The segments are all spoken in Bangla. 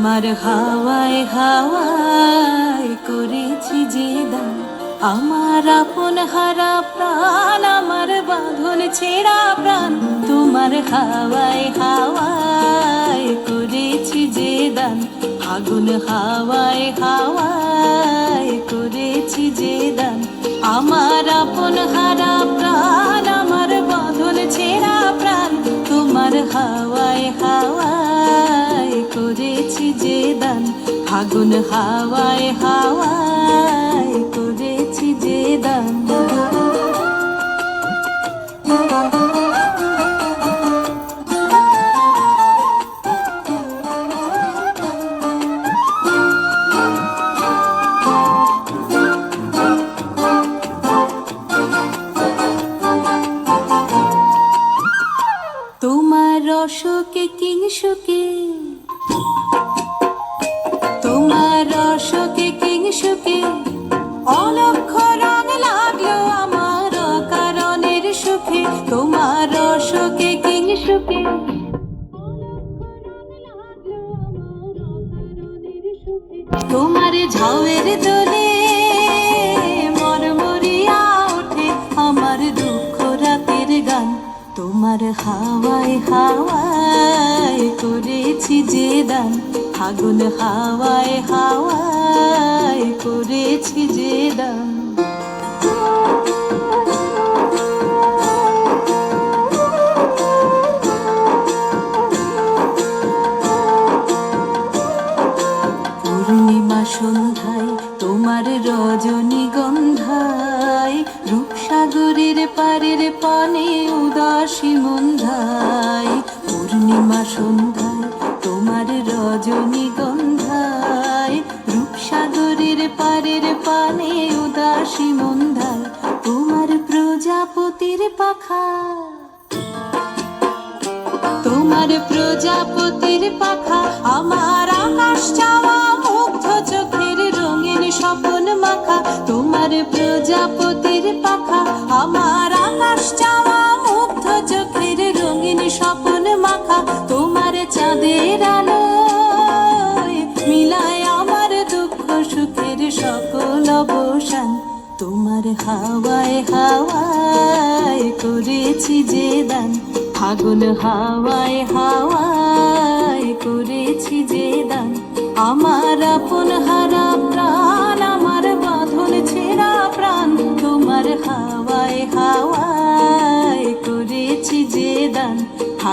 তোমার হাওয়ায় হাওয়ায় করেছি যে দান, আমার আপন হারা প্রাণ, আমার বাঁধন ছেঁড়া প্রাণ। তোমার হাওয়ায় হাওয়ায় করেছি যে দান, আগুন হাওয়ায় হাওয়ায় করেছি যে দান, আমার আপন হারা প্রাণ, আমার বাঁধন ছেঁড়া প্রাণ। তোমার হাওয়ায় হাওয়ায় করেছি যে দান, আগুন হাওয়ায় হাওয়ায় করেছি যে দান। তোমার রসকে কিংসুকে, তোমার রসকে কিংসুকে অলক্ষ রং লাগলো আমার অকারণের সুখে। তোমার রসকে কিংসুকে তোমার ঝাউয়ের দোলে মরমরিয়া ওঠে আমার দুঃখ রাতের গান। তোমার হাওয়ায় হাওয়ায় করেছি যে দান, আগুন হাওয়ায় হাওয়ায় করেছি যে দান। পূর্ণিমা সন্ধ্যায় তোমার রজনীগন্ধায়, রূপসাগরের পারের পানে উদাসী মন্ধায়। পূর্ণিমা সন্ধ্যায় তোমার রজনীগন্ধায়, রূপসাগরের পারের পানে উদাসী মন্ধায়। তোমার প্রজাপতির পাখা, তোমার প্রজাপতির পাখা আমার আকাশ চাওয়া মুগ্ধ চোখের রঙিন স্বপন মাখা। তোমার প্রজাপতির পাখা আমার আকাশ চাওয়া মুগ্ধ চোখের রঙিন স্বপন মাখা। তোমার চাঁদের আলোয় মিলায় আমার দুঃখ সুখের সকল অবসান। তোমার হাওয়ায় হাওয়ায় করেছি যে দান, আগুন হাওয়ায় হাওয়ায় করেছি যে দান, আমার আপন হারা প্রাণ, আমার বাঁধন ছেঁড়া প্রাণ। তোমার হাওয়ায় হাওয়ায় করেছি যে দান,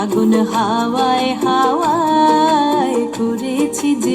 আগুন হাওয়ায় হাওয়ায় করেছি যে